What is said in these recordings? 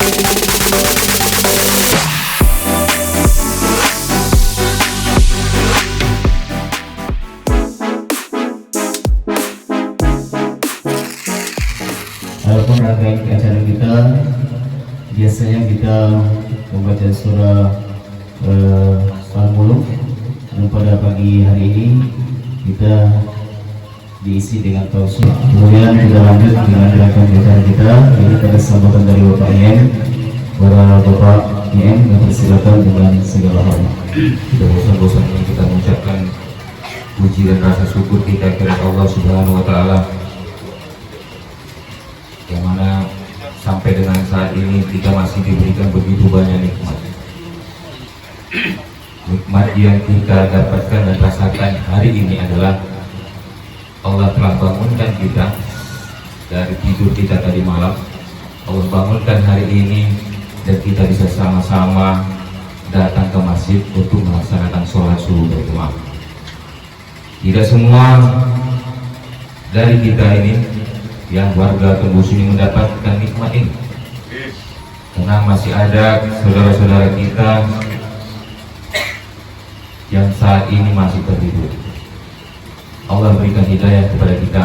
Adapun rangkaian acara kita, biasanya kita membaca surah Al-Mulk, dan pada pagi hari ini kita diisi dengan tausiah. Kemudian kita lanjut dengan rangkaian acara kita. Ini ada sambutan dari Bapak IM. Para Bapak IM yang persilakan dengan segala hormat. Tidak bosan-bosan kita mengucapkan puji dan rasa syukur kita kepada Allah Subhanahu wa Ta'ala, yang mana sampai dengan saat ini kita masih diberikan begitu banyak nikmat. Nikmat yang kita dapatkan dan rasakan hari ini adalah Allah telah bangunkan kita dari tidur kita tadi malam. Allah bangunkan hari ini dan kita bisa sama-sama datang ke masjid untuk melaksanakan sholat subuh berjamaah. Tidak semua dari kita ini yang warga Tembus ini mendapatkan nikmat ini, karena masih ada saudara-saudara kita yang saat ini masih tertidur. Allah berikan hidayah kepada kita,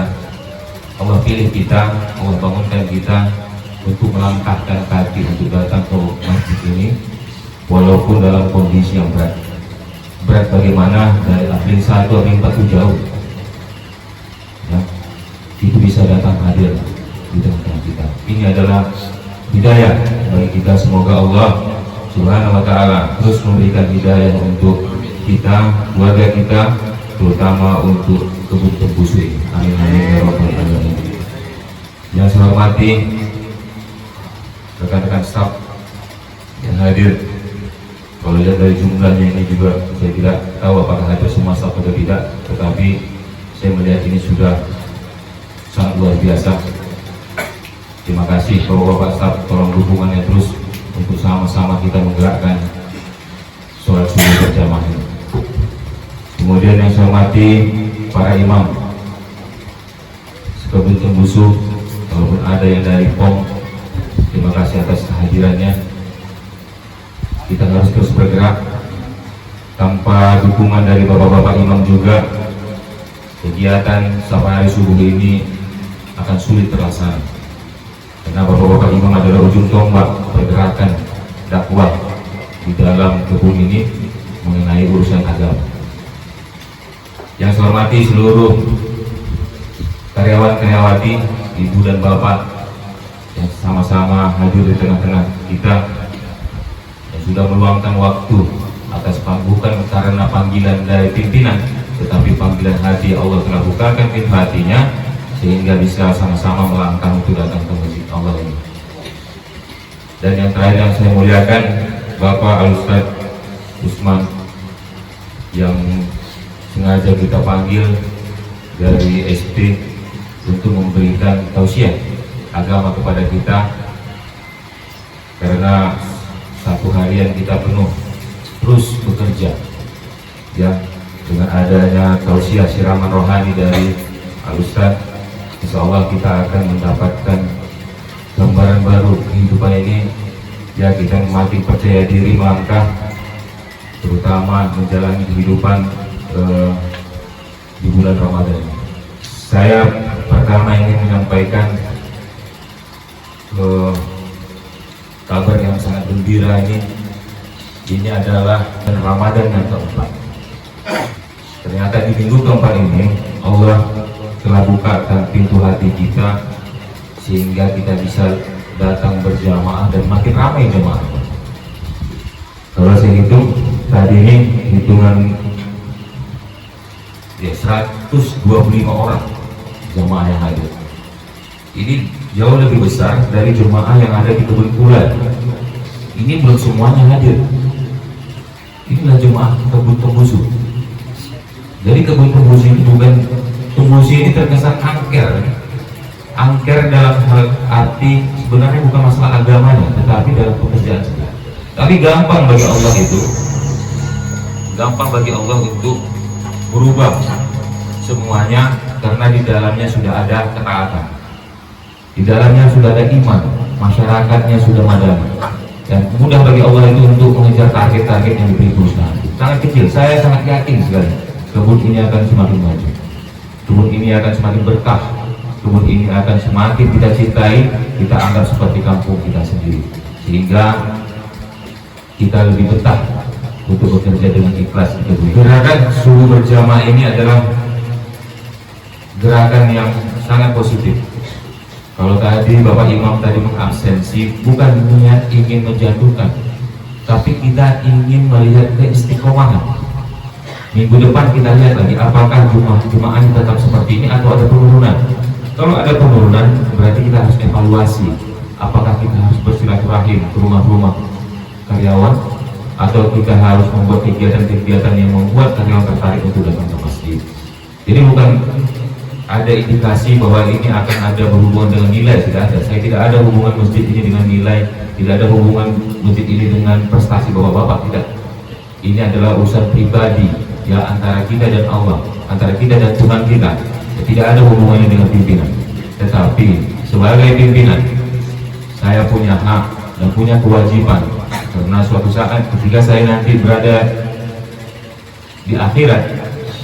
Allah pilih kita, Allah bangunkan kita untuk melangkahkan kaki untuk datang ke masjid ini, walaupun dalam kondisi yang berat. Berat bagaimana? Dari Aflin 1, Aflin 4 itu jauh ya, itu bisa datang hadir di tengah kita. Ini adalah hidayah bagi kita. Semoga Allah Subhanahu wa Ta'ala terus memberikan hidayah untuk kita, keluarga kita, terutama untuk Kebun Tembus ini. Amin amin ya rabbal alamin. Yang saya hormati rekan-rekan staf yang hadir. Kalau lihat dari jumlahnya ini juga saya tidak tahu apakah hadir semua staf atau tidak, tetapi saya melihat ini sudah sangat luar biasa. Terima kasih Bapak-bapak staf, tolong dukungannya terus untuk sama-sama kita menggerakkan sholat subuh berjamaah ini. Kemudian yang saya hormati para imam Sekebun Tembusu, walaupun ada yang dari POM, terima kasih atas kehadirannya. Kita harus terus bergerak. Tanpa dukungan dari bapak-bapak imam juga, kegiatan safari subuh ini akan sulit terlaksana, karena bapak-bapak imam adalah ujung tombak pergerakan dakwah di dalam kebun ini mengenai urusan agama. Yang saya hormati seluruh karyawan-karyawati, ibu dan bapak yang sama-sama hadir di tengah-tengah kita, yang sudah meluangkan waktu atas bukan karena panggilan dari pimpinan, tetapi panggilan hati. Allah telah bukakan pintu hatinya sehingga bisa sama-sama melangkah untuk datang ke masjid Allah ini. Dan yang terakhir yang saya muliakan, Bapak Al-Ustaz Usman yang sengaja kita panggil dari SD untuk memberikan tausiah agama kepada kita, karena satu harian kita penuh terus bekerja ya, dengan adanya tausiah siraman rohani dari Al-Ustaz, insya Allah kita akan mendapatkan gambaran baru kehidupan ini ya. Kita memakai percaya diri melangkah, terutama menjalani kehidupan di bulan Ramadan. Saya pertama ingin menyampaikan kabar yang sangat gembira ini. Ini adalah Ramadan yang keempat. Ternyata di minggu keempat ini Allah telah bukakan pintu hati kita sehingga kita bisa datang berjamaah dan makin ramai jamaah. Kalau saya hitung tadi ini hitungan ya 125 orang jamaah yang hadir. Ini jauh lebih besar dari jemaah yang ada di Kebun Bulan. Ini belum semuanya hadir. Inilah jemaah Kebun Tembusu. Jadi Kebun Tembusu ini bukan, Tembusu ini terkesan angker. Angker dalam hal arti sebenarnya bukan masalah agamanya, tetapi dalam pekerjaan saja. Tapi gampang bagi Allah itu, gampang bagi Allah untuk berubah semuanya, karena di dalamnya sudah ada ketaatan, di dalamnya sudah ada iman, masyarakatnya sudah madani, dan mudah bagi Allah itu untuk mengejar target-target yang diberi perusahaan. Sangat kecil, saya sangat yakin sekali kebun ini akan semakin maju, kebun ini akan semakin berkah, kebun ini akan semakin kita cintai, kita anggap seperti kampung kita sendiri, sehingga kita lebih betah untuk bekerja dengan ikhlas. Gerakan subuh berjamaah ini adalah gerakan yang sangat positif. Kalau tadi Bapak Imam tadi mengabsensi, bukan niat ingin menjatuhkan, tapi kita ingin melihat keistiqomahan. Minggu depan kita lihat lagi apakah jumlah tetap seperti ini atau ada penurunan. Kalau ada penurunan, berarti kita harus evaluasi apakah kita harus bersilaturahim ke rumah-rumah karyawan, atau kita harus membuat kegiatan-kegiatan yang membuat karyawan tertarik untuk datang ke masjid. Jadi bukan ada indikasi bahwa ini akan ada berhubungan dengan nilai, tidak ada. Saya tidak ada hubungan masjid ini dengan nilai, tidak ada hubungan masjid ini dengan prestasi bapak-bapak, tidak. Ini adalah urusan pribadi ya, antara kita dan Allah, antara kita dan Tuhan kita. Tidak ada hubungannya dengan pimpinan. Tetapi sebagai pimpinan, saya punya hak dan punya kewajiban, karena suatu saat ketika saya nanti berada di akhirat,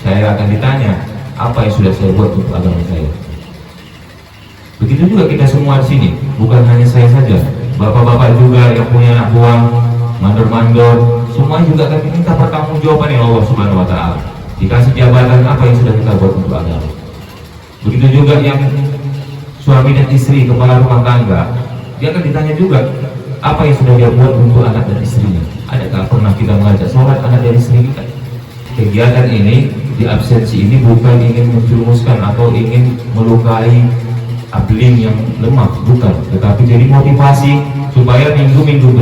saya akan ditanya apa yang sudah saya buat untuk agama saya. Begitu juga kita semua di sini, bukan hanya saya saja, bapak-bapak juga yang punya anak buah, mandor-mandor, semua juga akan diminta pertanggungjawaban oleh Allah Subhanahu Wa Taala. Dikasih jabatan apa yang sudah kita buat untuk agama. Begitu juga yang suami dan istri, kepala rumah tangga, dia akan ditanya juga apa yang sudah dia buat untuk anak dan istrinya. Adakah pernah kita mengajak sholat anak dan istri kita? Kegiatan ini, di absensi ini bukan ingin menjerumuskan atau ingin melukai abling yang lemah, bukan, tetapi jadi motivasi supaya minggu-minggu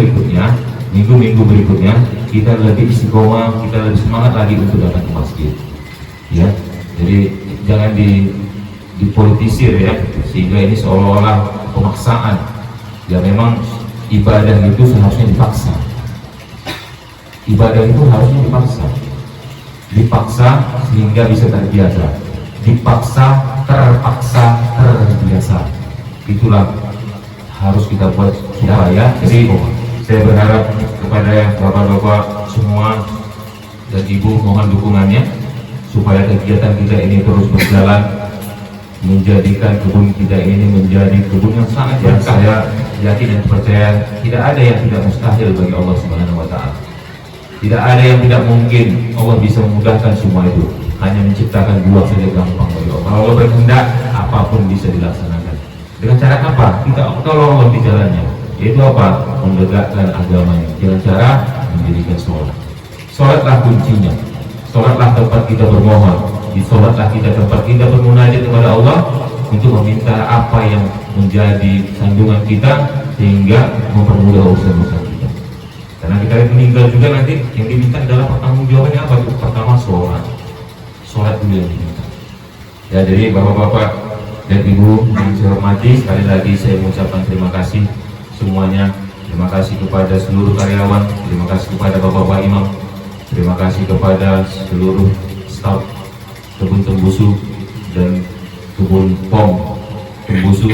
berikutnya kita lebih istiqomah, kita lebih semangat lagi untuk datang ke masjid. Ya, jadi jangan dipolitisir ya, sehingga ini seolah-olah pemaksaan. Ya memang ibadah itu seharusnya dipaksa. Ibadah itu harusnya dipaksa sehingga bisa terbiasa. Dipaksa, terbiasa. Itulah harus kita buat supaya. Jadi saya berharap kepada bapak-bapak semua dan ibu, mohon dukungannya supaya kegiatan kita ini terus berjalan, menjadikan kebun kita ini menjadi kebun yang sangat berkah. Saya yakin dan percaya tidak ada yang tidak mustahil bagi Allah Subhanahu Wa Taala. Tidak ada yang tidak mungkin. Allah bisa memudahkan semua itu. Hanya menciptakan buah saja gampang bagi Allah. Kalau Allah berkehendak, apapun bisa dilaksanakan. Dengan cara apa? Kita tolong Allah di jalannya. Yaitu apa? Menegakkan agamanya. Dengan cara mendirikan sholat. Sholatlah kuncinya. Sholatlah tempat kita bermohon. Di sholatlah kita tempat kita bermunajat kepada Allah untuk meminta apa yang menjadi sandungan kita sehingga mempermudah urusan-urusan kita. Karena kita meninggal juga nanti yang diminta adalah pertanggungjawabannya apa? Itu pertama sholat dulu yang diminta. Ya, jadi bapak-bapak dan ibu yang saya hormati, sekali lagi saya mengucapkan terima kasih semuanya. Terima kasih kepada seluruh karyawan, terima kasih kepada bapak-bapak imam, terima kasih kepada seluruh staf kebun Tembusu dan kebun POM Tembusu.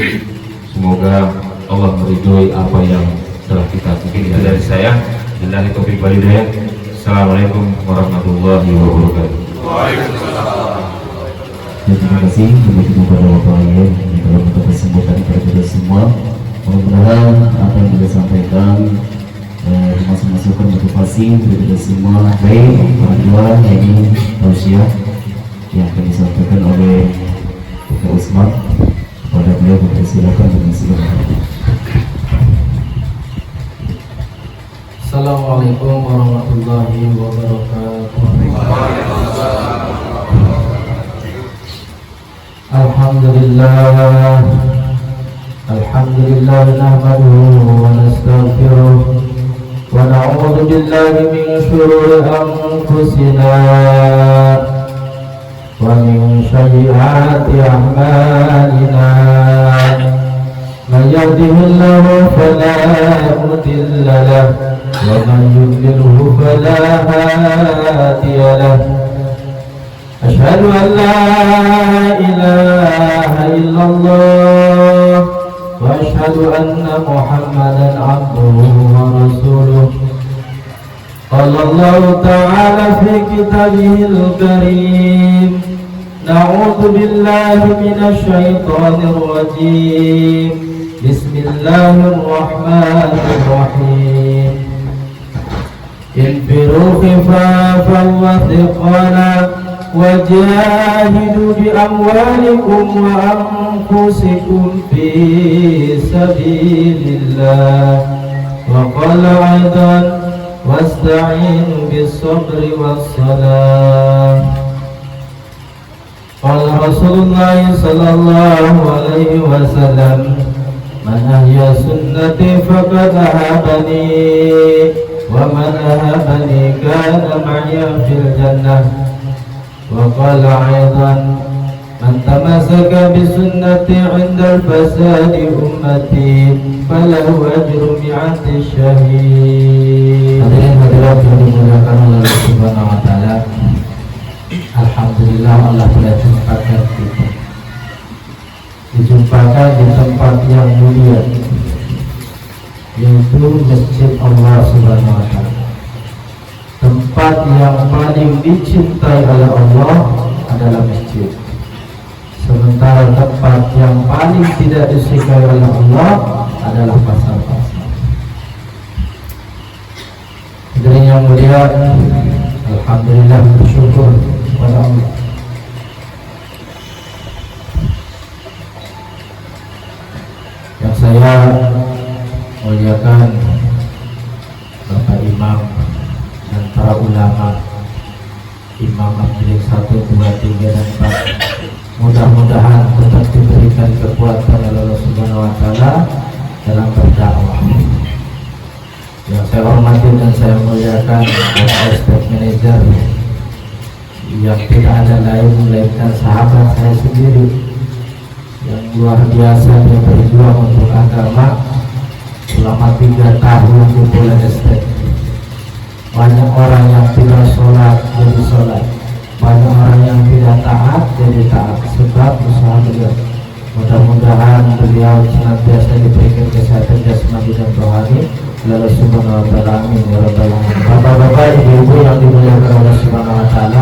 Semoga Allah meridhoi apa yang telah kita pikirkan. Dari saya, billahi taufiq wal hidayah. Assalamualaikum warahmatullahi wabarakatuh. Terima kasih kepada Bapak Ayah yang telah untuk kesembuhan kepada kita semua. Mudah-mudahan apa yang kita sampaikan masuk-masukkan motivasi untuk kita semua. Baik, orang tua ini tausiah yang akan disampaikan oleh Bapak Usman kepada beliau. Silakan dengan segala. Assalamualaikum warahmatullahi wabarakatuh. Alhamdulillah nahmaduhu wa nastaghfiruh wa na'udzu billahi min shururi anfusina wa min sayyiati a'malina. Man yahdihillahu fala mudilla lahu wa man yudlilhu fala hadiya lahu. Asyhadu an la ilaha illallah وأشهد أن محمدا عبده ورسوله. قال الله تعالى في كتابه الكريم: نعوذ بالله من الشيطان الرجيم. بسم الله الرحمن الرحيم. انفروا خفافا وثقالا وجاهدوا بأموالكم وأنفسكم في سبيل الله. وقال أيضا: واستعينوا بالصبر والصلاة. قال رسول الله صلى الله عليه وسلم: من أحيا سنتي فقد أحبني ومن أحبني كان معي في الجنة. وقال أيضا: من تمسك بسنتي عند الفساد أمتي فله أجر 100 syahid. Hadirin hadirat yang dimuliakan oleh Allah Subhanahu wa taala. Alhamdulillah Allah telah jumpakan kita. Dijumpakan di tempat yang mulia, yaitu Masjid Allah Subhanahu wa taala. Tempat yang paling dicintai oleh Allah adalah masjid. Sementara tempat yang paling tidak disukai oleh Allah adalah pasar-pasar. Hadirin yang mulia, alhamdulillah bersyukur kepada Allah. Yang saya muliakan Bapak Imam dan para ulama, Imam Majelis 1, 2, 3 dan 4, mudah-mudahan tetap diberikan kekuatan oleh Allah Subhanahu wa taala dalam berdakwah. Yang saya hormati dan saya muliakan Bapak Staff Manager yang tidak ada lain melainkan sahabat saya sendiri yang luar biasa dia berjuang untuk agama selama 3 tahun di bulan Estate. Banyak orang yang tidak sholat jadi sholat, banyak orang yang tidak taat jadi taat sebab usaha beliau. Mudah-mudahan beliau senantiasa diberikan kesehatan jasmani dan rohani oleh Allah Subhanahu wa taala. Amin ya rabbal alamin. Bapak-bapak, ibu-ibu yang dimuliakan Allah Subhanahu wa taala,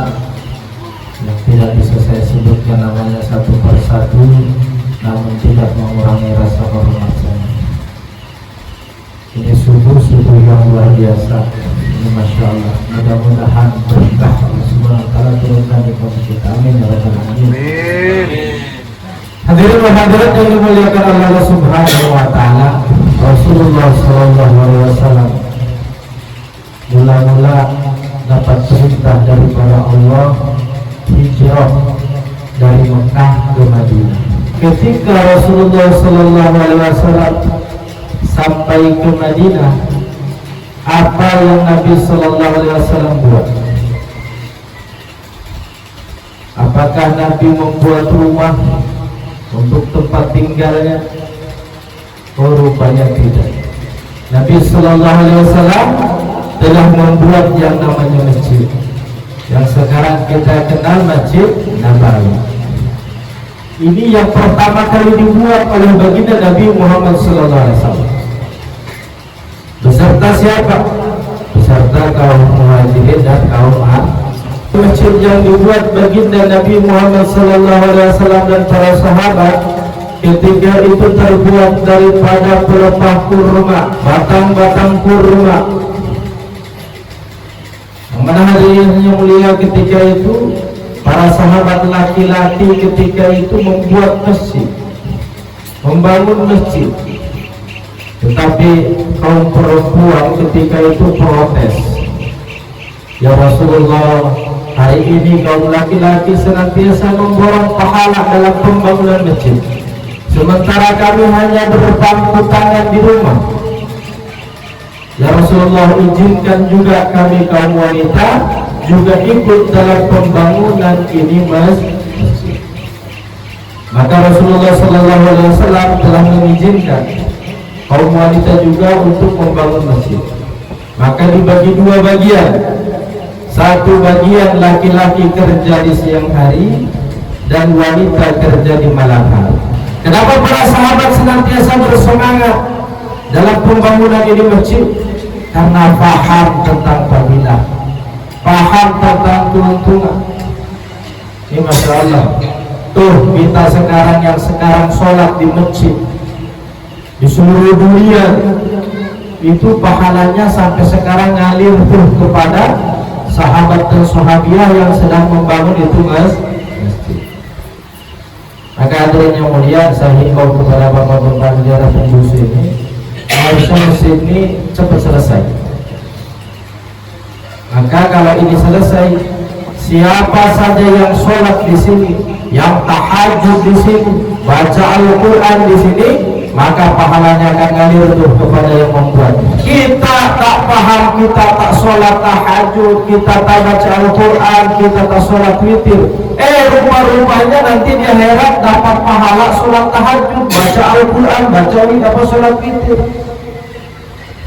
yang tidak bisa saya sebutkan namanya satu persatu, namun tidak mengurangi rasa hormat saya. Ini subuh-subuh yang luar biasa. Ini Masya Allah. Mudah-mudahan berkah Allah Subhanahu wa taala turunkan di kaum kita. Amin ya rabbal alamin. Hadirin wa hadirat yang dimuliakan Allah Subhanahu wa taala, Rasulullah sallallahu alaihi wasallam mula-mula dapat perintah daripada Allah hijrah dari Mekah ke Madinah. Ketika Rasulullah sallallahu alaihi wasallam sampai ke Madinah, apa yang Nabi sallallahu alaihi wasallam buat? Apakah Nabi membuat rumah untuk tempat tinggalnya? Oh, rupanya tidak. Nabi sallallahu alaihi wasallam telah membuat yang namanya masjid, yang sekarang kita kenal Masjid Nabawi. Ini yang pertama kali dibuat oleh baginda Nabi Muhammad sallallahu alaihi wasallam. Beserta siapa? Beserta kaum Muhajirin dan kaum Ansar. Masjid yang dibuat baginda Nabi Muhammad sallallahu alaihi wasallam dan para sahabat ketika itu terbuat daripada pelepah kurma, batang-batang kurma. Yang mana hadirin yang mulia, ketika itu para sahabat laki-laki ketika itu membuat masjid, membangun masjid. Tetapi kaum perempuan ketika itu protes. Ya Rasulullah, hari ini kaum laki-laki senantiasa memborong pahala dalam pembangunan masjid, sementara kami hanya berpangku tangan di rumah. Ya Rasulullah, izinkan juga kami kaum wanita juga ikut dalam pembangunan ini masjid. Maka Rasulullah SAW telah mengizinkan kaum wanita juga untuk membangun masjid. Maka dibagi 2 bagian. Satu bagian laki-laki kerja di siang hari dan wanita kerja di malam hari. Kenapa para sahabat senantiasa bersemangat dalam pembangunan ini masjid? Karena paham tentang fadilah, paham tentang keuntungan. Ini Masya Allah. Tuh kita sekarang yang sekarang sholat di masjid di seluruh dunia itu pahalanya sampai sekarang ngalir tuh kepada sahabat dan sahabiah yang sedang membangun itu masjid. Maka hadirin yang mulia, saya himbau kepada bapak-bapak negara pengurus ini, harusnya masjid ini cepat selesai. Maka kalau ini selesai, siapa saja yang sholat di sini, yang tahajud di sini, baca Al-Quran di sini, maka pahalanya akan ngalir tuh kepada yang membuat. Kita tak paham, kita tak sholat tahajud, kita tak baca Al-Quran, kita tak sholat witir. Rupa-rupanya nanti dia heran dapat pahala sholat tahajud, baca Al-Quran, baca witir, apa sholat witir.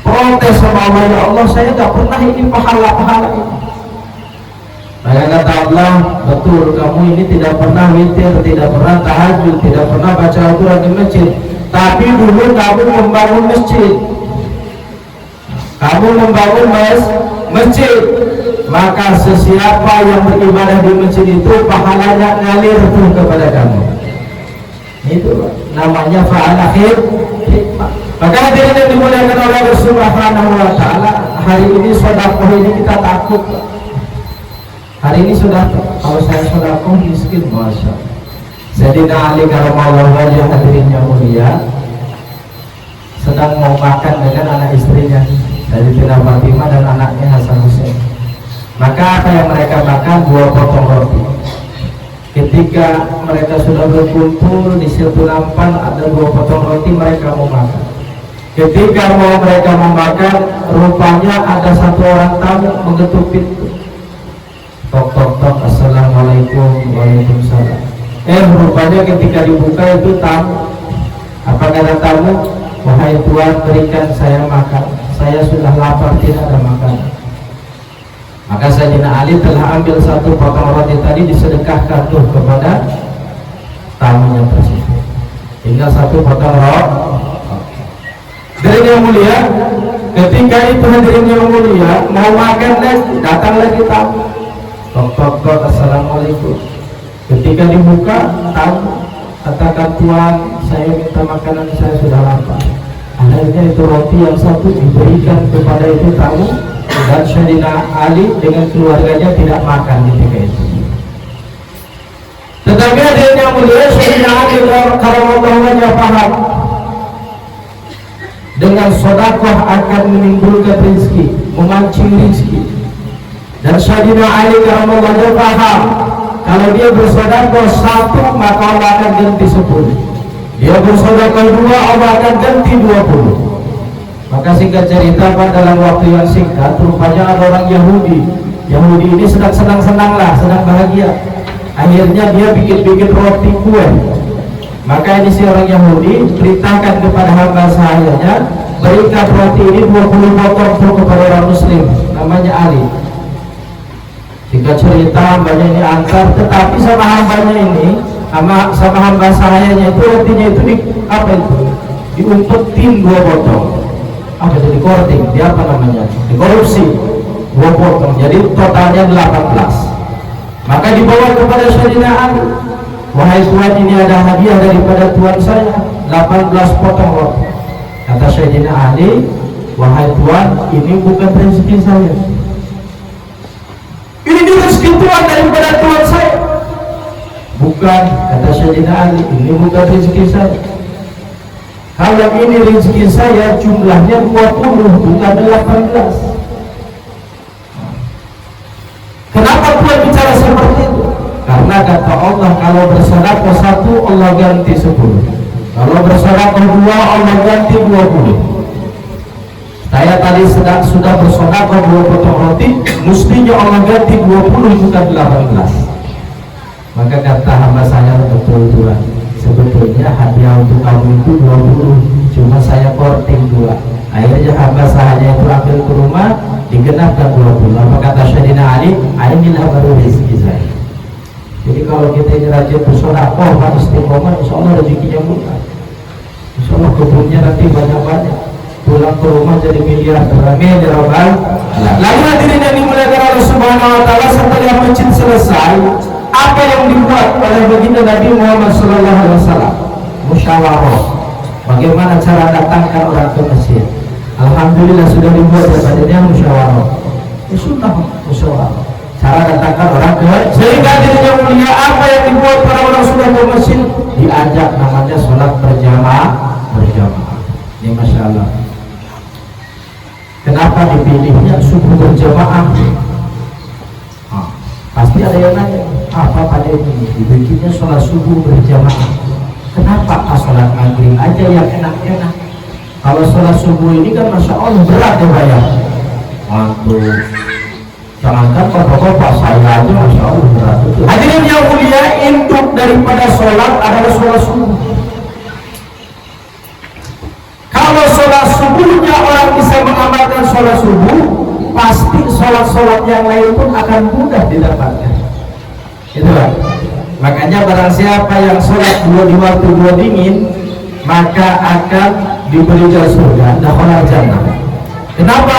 Protes sama Allah, ya Allah, saya tak pernah ini pahala-pahala ini. Maka kata Allah, betul, kamu ini tidak pernah witir, tidak pernah tahajud, tidak pernah baca Al-Quran di masjid. Tapi dulu kamu membangun masjid, kamu membangun masjid, maka sesiapa yang beribadah di masjid itu pahalanya ngalir tuh kepada kamu. Itu namanya fa'ala hikmah. Maka hadirin yang dimuliakan oleh Allah Subhanahu wa Ta'ala, hari ini sedekah ini kita takut. Hari ini sudah, kalau saya sedekah miskin, masya Allah. Sayyidina Ali karramallahu wajhah, hadirin yang mulia, sedang mau makan dengan anak istrinya Sayyidatina Fatimah dan anaknya Hasan Hussein. Maka apa yang mereka makan? 2 potong roti. Ketika mereka sudah berkumpul di satu nampan, ada 2 potong roti, mereka mau makan. Ketika mereka mau makan, rupanya ada satu orang tamu mengetuk pintu. Tok tok tok, assalamualaikum. Waalaikumsalam. Rupanya ketika dibuka itu tamu. Apa kata tamu? Wahai Tuhan, berikan saya makan, saya sudah lapar, tidak ada makanan. Maka Sayyidina Ali telah ambil 1 potong roti tadi, disedekahkan tuh kepada tamunya tersebut. Tinggal 1 potong roti. Hadirin yang mulia, ketika itu hadirin yang mulia mau makan lagi, datang lagi tamu. Tok tok tok, assalamualaikum. Ketika dibuka, tamu katakan, Tuhan, saya minta makanan, saya sudah lapar. Akhirnya itu roti yang 1 diberikan kepada itu tamu, dan Sayyidina Ali dengan keluarganya tidak makan ketika itu. Tetapi ada yang mulia, Sayyidina Ali karramallahu wajhah paham dengan sedekah akan menimbulkan rezeki, memancing rezeki. Dan Sayyidina Ali karramallahu wajhah paham, kalau dia bersedekah 1, maka Allah akan ganti 10. Dia bersedekah 2, Allah akan ganti 20. Maka singkat cerita, Pak, dalam waktu yang singkat, rupanya ada orang Yahudi. Yahudi ini sedang senang-senang lah, sedang bahagia. Akhirnya dia bikin roti kue. Maka ini si orang Yahudi perintahkan kepada hamba sahayanya, berikan roti ini 20 potong kepada orang Muslim, namanya Ali. Jika cerita hambanya ini antar, tetapi sama hambanya ini, sama hamba sahayanya itu rotinya itu diumpetin 2 potong. Apa itu dikorting? Dia apa namanya? Dikorupsi 2 potong. Jadi totalnya 18. Maka dibawa kepada Sayyidina Ali. Wahai Tuhan, ini ada hadiah daripada Tuhan saya, 18 potong roti. Kata Sayyidina Ali, wahai Tuhan, ini bukan rezeki saya. Ini rezeki Tuhan daripada Tuhan saya. Bukan, kata Sayyidina Ali, ini bukan rezeki saya. Kalau ini rezeki saya, jumlahnya 20, bukan 18. Kenapa Tuhan bicara seperti itu? Karena kata Allah, kalau bersedekah 1, Allah ganti 10. Kalau bersedekah 2, Allah ganti 20. Saya tadi sudah bersedekah 2 potong roti, mestinya Allah ganti 20, bukan 18. Maka kata hamba saya, betul Tuhan, sebetulnya hadiah untuk kamu itu 20, cuma saya korting 2. Akhirnya hamba sahanya itu ambil ke rumah, digenapkan 20. Apa kata Sayyidina Ali? Inilah baru rezeki saya. Jadi kalau kita ini rajin bersedekah, istiqomah, insya Allah rezekinya mudah. Insya Allah kebunnya nanti banyak-banyak. Pulang ke rumah jadi miliarder. Amin ya rabbal alamin. Lalu hadirin yang dimuliakan Allah Subhanahu wa taala, setelah masjid selesai, apa yang dibuat oleh baginda Nabi Muhammad sallallahu alaihi wasallam? Musyawarah. Bagaimana cara datangkan orang ke masjid? Alhamdulillah sudah dibuat daripadanya musyawarah. Sunnah musyawarah. Cara datangkan orang ke masjid. Sehingga dirinya mulia, apa yang dibuat para orang sudah ke masjid? Diajak namanya sholat berjamaah. Ini masya Allah. Kenapa dipilihnya subuh berjamaah? Pasti ada yang nanya, apa pada ini dibikinnya sholat subuh berjamaah? Kenapa sholat maghrib aja yang enak-enak? Kalau sholat subuh ini kan masya Allah berat ya bayar. Mantul. Jangankan bapak-bapak, saya aja masya Allah berat itu. Hadirin yang mulia, induk daripada sholat adalah sholat subuh. Kalau sholat subuhnya orang bisa mengamalkan sholat subuh, pasti sholat-sholat yang lain pun akan mudah didapatkan. Itu kan? Makanya barang siapa yang sholat di waktu dua dingin, maka akan diberi surga, dakhala jannah. Kenapa?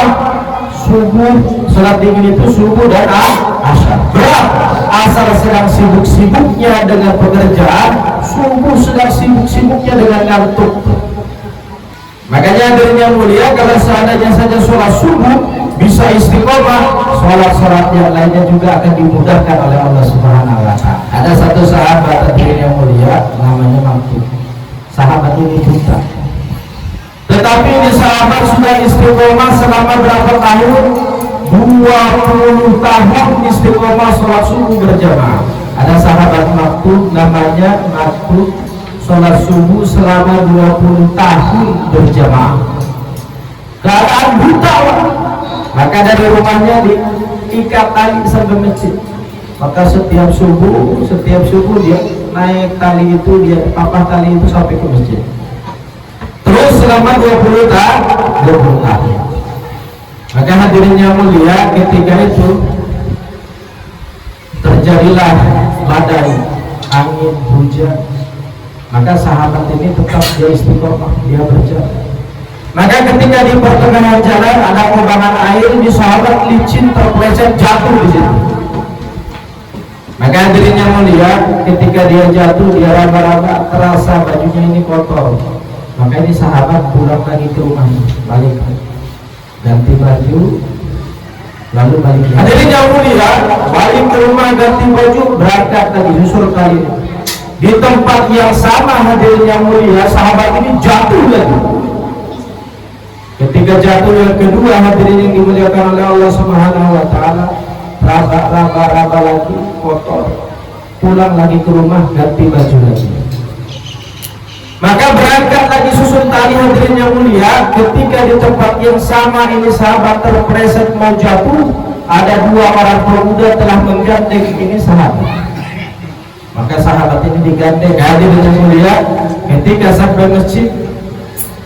Subuh, sholat dingin itu subuh dan asar. Berat. Asar sedang sibuk-sibuknya dengan pekerjaan, subuh sedang sibuk-sibuknya dengan ngantuk. Makanya hadirin yang mulia, kalau seandainya saja sholat subuh bisa istiqomah, sholat-sholat yang lainnya juga akan dimudahkan oleh Allah Subhanahu wa ta'ala. Ada satu sahabat hadirin yang mulia, namanya Maktub. Sahabat ini buta, tetapi ini sahabat sudah istiqomah selama berapa tahun? 20 tahun istiqomah sholat subuh berjamaah. Ada sahabat Maktub, namanya Maktub, sholat subuh selama 20 tahun berjamaah. Keadaan buta, maka dari rumahnya diikat tali sampai masjid. Maka setiap subuh dia naik tali itu, dia papah tali itu sampai ke masjid. Terus selama 20 tahun. Maka hadirin yang mulia, ketika itu terjadilah badai, angin, hujan. Maka sahabat ini tetap dia istiqomah, dia berjalan. Maka ketika di pertengahan jalan ada kubangan air, di sahabat licin terpeleset jatuh di situ. Maka hadirin yang mulia, ketika dia jatuh, dia raba-raba, terasa bajunya ini kotor. Maka ini sahabat pulang lagi ke rumah, balik ganti baju, lalu balik. Hadirin yang mulia, balik ke rumah ganti baju, berangkat lagi susul kali. Di tempat yang sama hadirin yang mulia, sahabat ini jatuh lagi. Ketika jatuh yang kedua, hadirin yang dimuliakan oleh Allah Subhanahu wa ta'ala, raba lagi, kotor. Pulang lagi ke rumah, ganti baju lagi. Maka berangkat lagi susun tali hadirin yang mulia. Ketika di tempat yang sama ini sahabat terpreset mau jatuh, ada dua orang pemuda telah menggandeng ini sahabat. Maka sahabat ini digandeng. Hadirin yang mulia, ketika sampai masjid,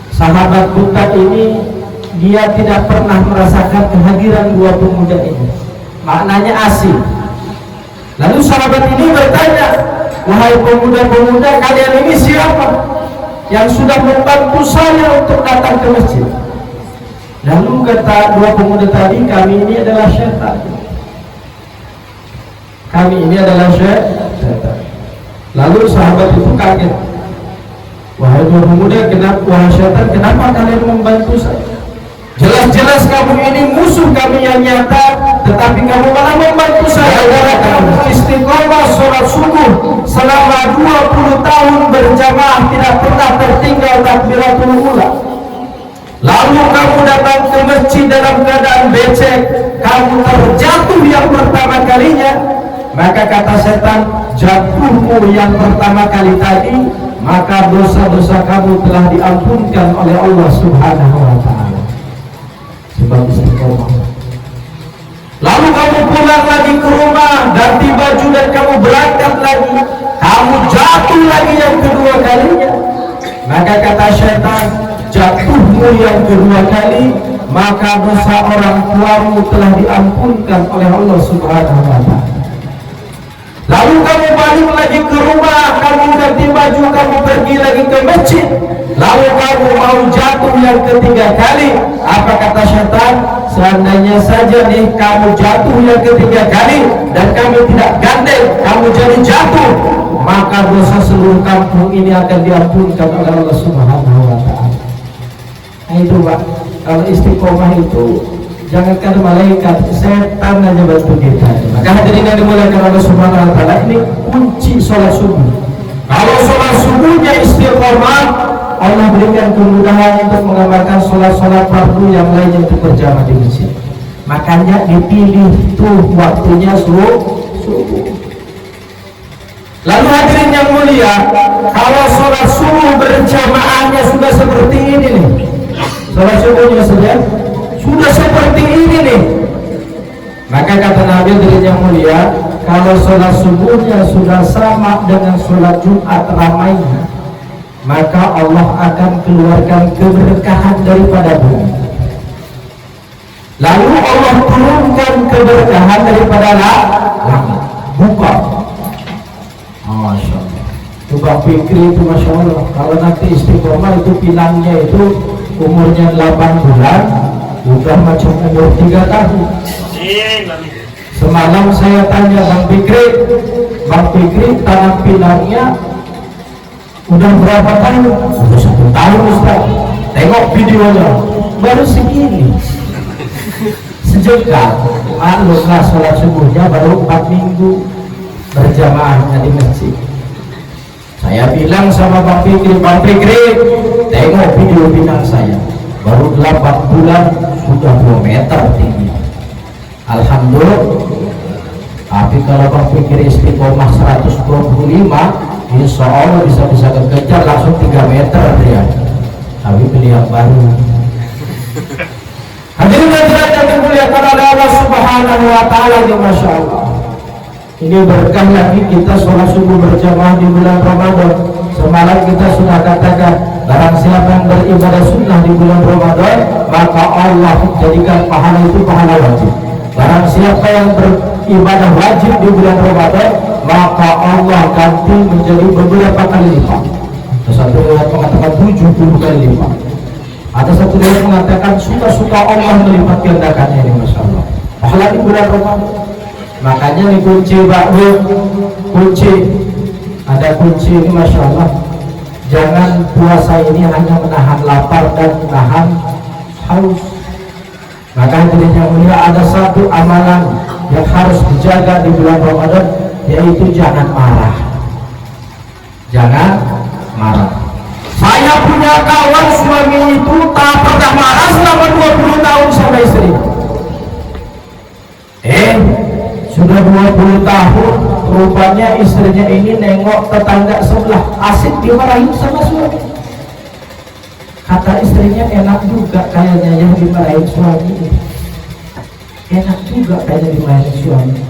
sahabat buta ini dia tidak pernah merasakan kehadiran dua pemuda ini. Maknanya asing. Lalu sahabat ini bertanya, wahai pemuda-pemuda, kalian ini siapa yang sudah membantu saya untuk datang ke masjid? Lalu kata dua pemuda tadi, kami ini adalah syaitan. Kami ini adalah syaitan. Lalu sahabat itu kaget. Wahai dua pemuda, wahai syaitan, kenapa kalian membantu saya? Jelas-jelas kamu ini musuh kami yang nyata, tetapi kamu malah membantu saya. Karena kamu istiqomah sholat subuh selama 20 tahun berjamaah, tidak pernah tertinggal takbiratul ula. Lalu kamu datang ke masjid dalam keadaan becek, kamu terjatuh yang pertama kalinya. Maka kata setan, jatuhmu yang pertama kali tadi, maka dosa-dosa kamu telah diampunkan oleh Allah Subhanahu wa ta'ala. Sebab istiqomah. Lalu kamu pulang lagi ke rumah, ganti baju dan kamu berangkat lagi. Kamu jatuh lagi yang kedua kalinya. Maka kata syaitan, jatuhmu yang kedua kali, maka dosa orang tuamu telah diampunkan oleh Allah Subhanahu wa ta'ala. Lalu kamu balik lagi ke rumah, kamu ganti baju, kamu pergi lagi ke masjid. Lalu kamu mau jatuh yang ketiga kali. Apa kata syaitan? Seandainya saja nih kamu jatuh yang ketiga kali dan kamu tidak gandeng, kamu jadi jatuh, maka dosa seluruh kampung ini akan diampunkan oleh Allah Subhanahu wa Ta'ala. Nah itu Pak, kalau istiqomah itu jangankan malaikat, setan aja bantu kita. Maka hadirin yang dimuliakan Allah Subhanahu wa Ta'ala, ini kunci sholat subuh. Kalau sholat subuhnya istiqomah, Allah berikan kemudahan untuk mengamalkan sholat-sholat fardu yang lainnya untuk berjamaah di masjid. Makanya dipilih tuh waktunya subuh. Lalu hadirin yang mulia, kalau sholat subuh berjamaahnya sudah seperti ini nih, sholat subuhnya sudah seperti ini nih, maka kata Nabi yang mulia, kalau sholat subuhnya sudah sama dengan sholat Jumat ramainya, maka Allah akan keluarkan keberkahan daripada bumi. Lalu Allah turunkan keberkahan daripada langit, buka. Masya Allah. Coba pikir itu, Masya Allah. Kalau nanti istiqomah itu pinangnya itu umurnya 8 bulan, udah macam umur 3 tahun. Semalam saya tanya Bang Fikri tanam pinangnya udah berapa tahun? Sudah 1 tahun Ustaz. Tengok videonya baru segini. Sejengkal. Maklumlah sholat subuhnya baru 4 minggu berjamaahnya di masjid. Saya bilang sama Bang Fikri, tengok video pinang saya, baru 8 bulan sudah 2 meter tinggi. Alhamdulillah. Tapi kalau Bang Fikri istiqomah 125, insya Allah bisa kekejar langsung 3 meter dia. Tapi beliau baru. Hadirin yang dimuliakan oleh Allah Subhanahu wa Ta'ala, Masya Allah. Ini berkah lagi kita sholat subuh berjamaah di bulan Ramadan. Semalam kita sudah katakan, barang siapa yang beribadah sunnah di bulan Ramadan, maka Allah jadikan pahala itu pahala wajib. Barang siapa yang beribadah wajib di bulan Ramadan, maka Allah ganti menjadi beberapa kali lipat. Ada satu riwayat mengatakan 70 kali lipat. Ada satu riwayat mengatakan suka-suka Allah melipat gandakannya ini, Masya Allah. Pahala di bulan Ramadan. Makanya ini kunci ada kunci ini, Masya Allah. Jangan puasa ini hanya menahan lapar dan menahan haus. Maka yang mulia, ada satu amalan yang harus dijaga di bulan Ramadan, yaitu jangan marah. Jangan marah. Saya punya kawan suami itu tak pernah marah selama 20 tahun sama istri. Sudah 20 tahun, rupanya istrinya ini nengok tetangga sebelah asik dimarahin sama suami. Kata istrinya, enak juga kayaknya yang dimarahin suami. Enak juga kayaknya dimarahin suami.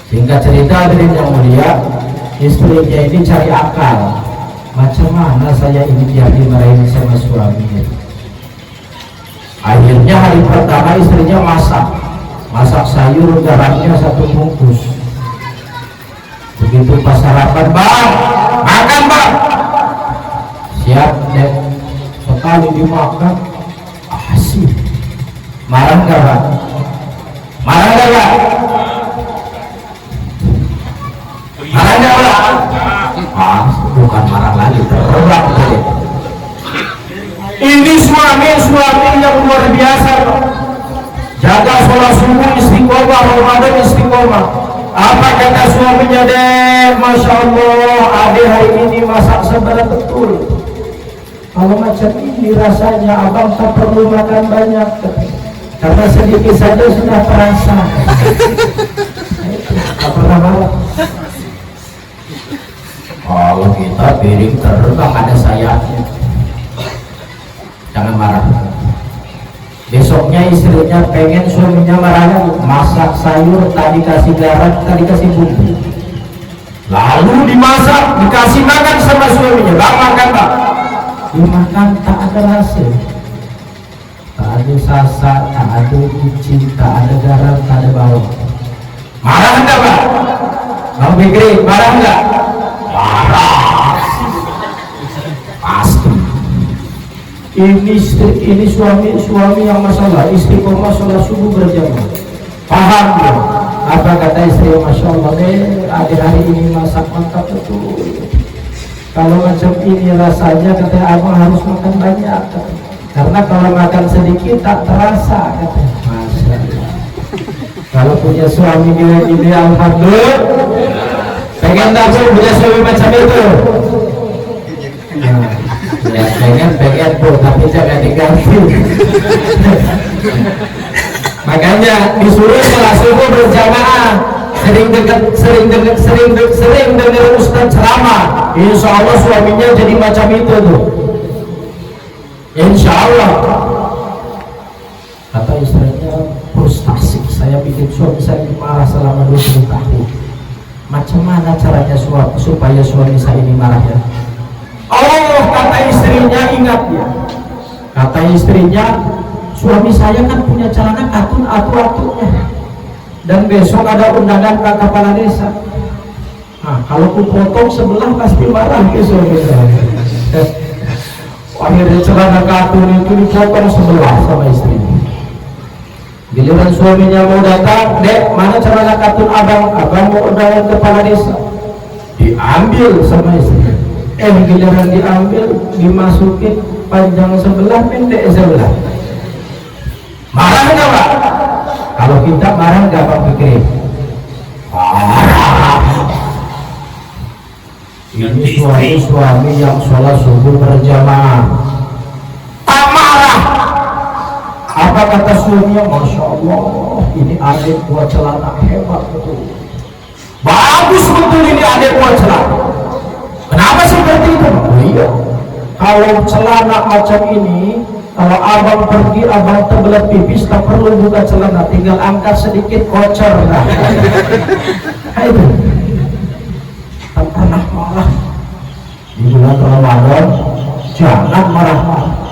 Singkat cerita, hadirin yang mulia, istrinya ini cari akal. Macam mana saya ini biar dimarahin sama suaminya. Akhirnya hari pertama istrinya masak sayur garamnya 1 bungkus. Begitu pas sarapan, Bang, makan Bang. Siap deh. Sekali dimakan, asik. Marah nggak Bang? Marah nggak Bang? Marah nggak Bang? Bukan marah lagi, terbang saja. Ini suami yang luar biasa, Bang. Jaga sholat subuh istiqomah, Ramadan istiqomah. Apa kata suaminya deh? Masya Allah, adik hari ini masak seberat betul. Kalau macam ini rasanya abang tak perlu makan banyak, karena sedikit saja sudah terasa. Tak pernah marah. Kalau kita piring terbang ada sayapnya, jangan marah. Besoknya istrinya pengen suaminya marah, masak sayur tadi kasih garam, tadi kasih bumbu, lalu dimasak dikasih makan sama suaminya. Bang, makan Bang. Dimakan tak ada hasil, tak ada sasa, tak ada kucing, tak ada garam, tak ada bawang. Marah enggak Bang? Bang Fikri, marah nggak? Marah. Pasti. Ini suami yang masalah istiqomah sholat subuh berjamaah. Paham ya? Apa kata istri? Masya Allah akhir hari ini masak mantap betul. Kalau macam ini rasanya katanya abang harus makan banyak karena kalau makan sedikit tak terasa katanya. Masya Allah. Kalau punya suami gini alhamdulillah. Pengen tak punya suami macam itu? Ya pengen bu, tapi jangan diganti. Makanya disuruh sholat subuh berjamaah. Sering dengar Ustaz ceramah. Insya Allah suaminya jadi macam itu tuh. Insya Allah. Kata istrinya, frustasi saya bikin suami saya marah selama 20 tahun. Macam mana caranya supaya suami saya ini marah ya? Oh, kata istrinya, ingat ya. Kata istrinya, suami saya kan punya celana katun atu-atunya. Dan besok ada undangan ke kepala desa. Nah, kalau ku potong sebelah pasti marah ke suami saya. Akhirnya celana katun itu dipotong sebelah sama istrinya. Giliran suaminya mau datang, dek, mana celana katun abang? Abang mau undangan kepala desa. Diambil sama istrinya. Giliran diambil, dimasukin panjang sebelah, pendek sebelah. Marah nggak Pak? Kalau kita marah nggak Pak Fikri? Marah. Ini suami yang sholat subuh berjamaah. Tak marah. Apa kata suaminya? Masya Allah, ini adik buat celana hebat betul. Bagus betul ini adik buat celana. Kenapa seperti itu? Oh iya, kalau celana macam ini, kalau abang pergi, abang terbelah pipis, tak perlu buka celana, tinggal angkat sedikit kocor. Nah, itu tak pernah marah. Di bulan Ramadan jangan marah-marah.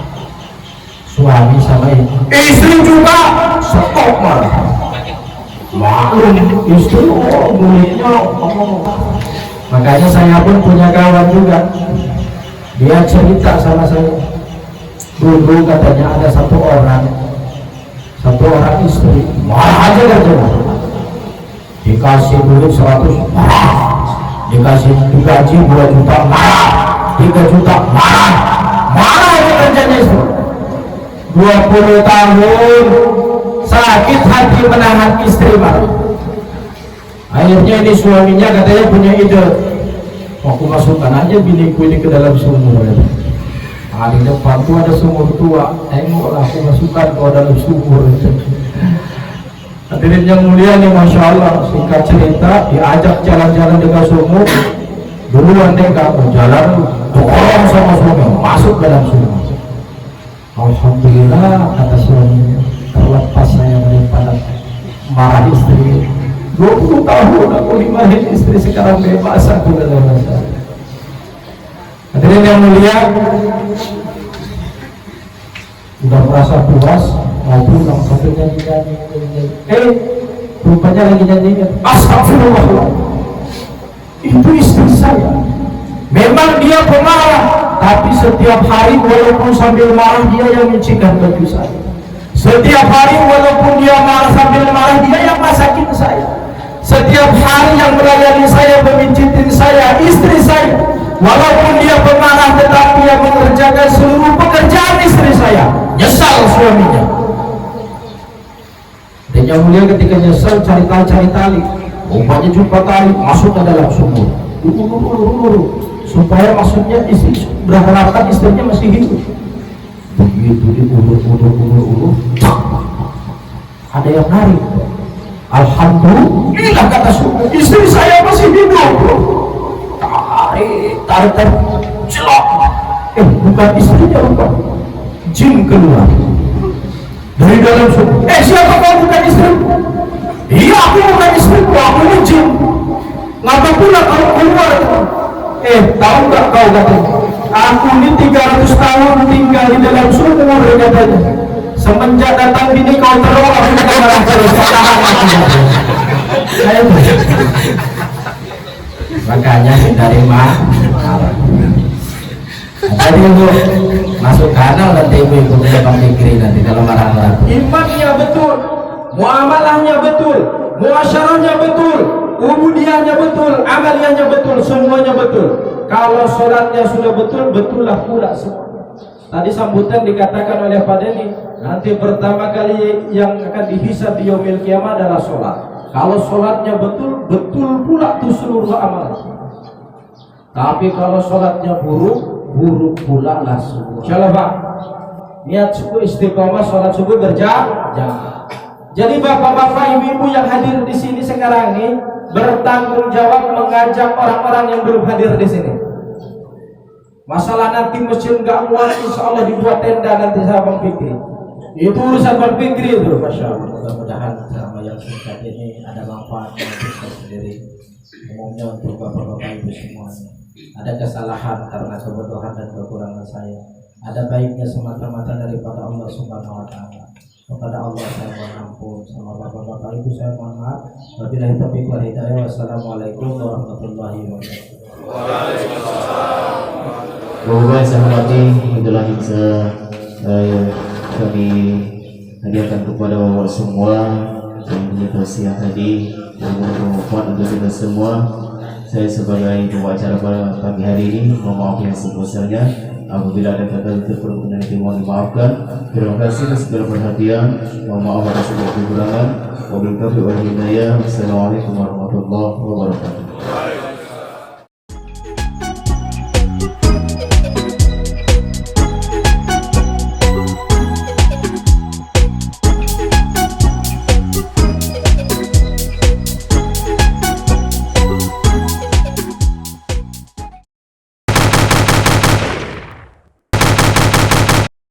Suami sama istri juga stop marah. Maklum istri mulutnya makanya saya pun punya kawan juga, dia cerita sama saya dulu katanya ada satu orang istri marah aja katanya, dikasih duit 100 marah, dikasih digaji 2 juta marah, 3 juta marah aja kerjanya istri. 20 tahun sakit hati menahan istri marah. Akhirnya ini suaminya katanya punya ide, aku masukkan aja biniku ini ke dalam sumur. Di depan tuh ada sumur tua, tengoklah aku masukkan ke dalam sumur. Hadirin yang mulia nih, Masya Allah, singkat cerita, diajak jalan-jalan dengan sumur. Duluan deh kamu jalan, dorong sama suami masuk dalam sumur. Alhamdulillah, kata suaminya, terlepas saya daripada marah istri. 20 tahun aku dimarahin istri, sekarang bebas aku dalam masalah. Hadirin yang mulia, udah merasa puas, mau pulang sambil nyanyi. Rupanya lagi nyanyi. Astagfirullah, itu istri saya. Memang dia pemarah, tapi setiap hari walaupun sambil marah dia yang mencikan baju saya. Setiap hari walaupun dia marah sambil marah dia yang masakin saya. Setiap hari yang melayani saya, memincitin saya, istri saya. Walaupun dia pemarah tetapi dia mengerjakan seluruh pekerjaan istri saya. Nyesal suaminya. Dan yang mulia ketika nyesal cari tali, umpamanya jumpa tali, masuk ke dalam sumur. Supaya maksudnya istri berharapkan istrinya masih hidup. Begitu diulur, ada yang narik. Alhamdulillah, kata suami, istri saya masih hidup. Tarik, celok. Bukan istrinya, bukan. Jin keluar dari dalam sumur. Siapa kau? Bukan istriku. Iya, aku bukan istriku, aku ini jin. Ngapa pula kau keluar? Tahu nggak kau katanya? Aku ini 300 tahun tinggal di dalam sumur katanya. Semenjak datang bini kau teror, aku marah terus. makanya hindari marah. Jadi untuk masuk kanal nanti ibu punya pemikiran nanti kalau marah-marah. Imannya betul, muamalahnya betul, muasyarahnya betul, ubudiyahnya betul, amaliyahnya betul, semuanya betul. Kalau sholatnya sudah betul, betullah pula semua. Tadi sambutan dikatakan oleh Pak Denny, nanti pertama kali yang akan dihisab di yaumil kiamah adalah sholat. Kalau sholatnya betul, betul pula tuh seluruh amal. Tapi kalau sholatnya buruk, buruk pula lah semua. Insyaallah Pak, niat subuh istiqomah sholat subuh berjamaah. Jadi bapak-bapak, ibu-ibu yang hadir di sini sekarang ini bertanggung jawab mengajak orang-orang yang belum hadir di sini. Masalah nanti masjid nggak muat, insya Allah dibuat tenda nanti sama Bang Fikri. Itu urusan Bang Fikri itu, masya Allah. Mudah-mudahan selama yang singkat ini ada manfaatnya untuk saya sendiri, umumnya untuk bapak-bapak ibu semuanya. Ada kesalahan karena kebodohan dan kekurangan saya. Ada baiknya semata-mata daripada Allah Subhanahu Wa Taala. Kepada Allah saya mohon ampun, sama bapak-bapak ibu saya mohon maaf. Wabillahi taufiq wal hidayah. Wassalamualaikum warahmatullahi wabarakatuh. Bapak-bapak saya hormati, itulah yang bisa kami hadiahkan kepada bapak semua yang punya tausiah tadi yang bermanfaat untuk kita semua. Saya sebagai pembawa pada pagi hari ini mohon maaf yang sebesarnya apabila ada kata terperlukan yang mohon dimaafkan. Terima kasih atas segala perhatian. Mohon maaf atas segala kekurangan. Wabillahi taufiq wal hidayah. Wassalamualaikum warahmatullahi wabarakatuh.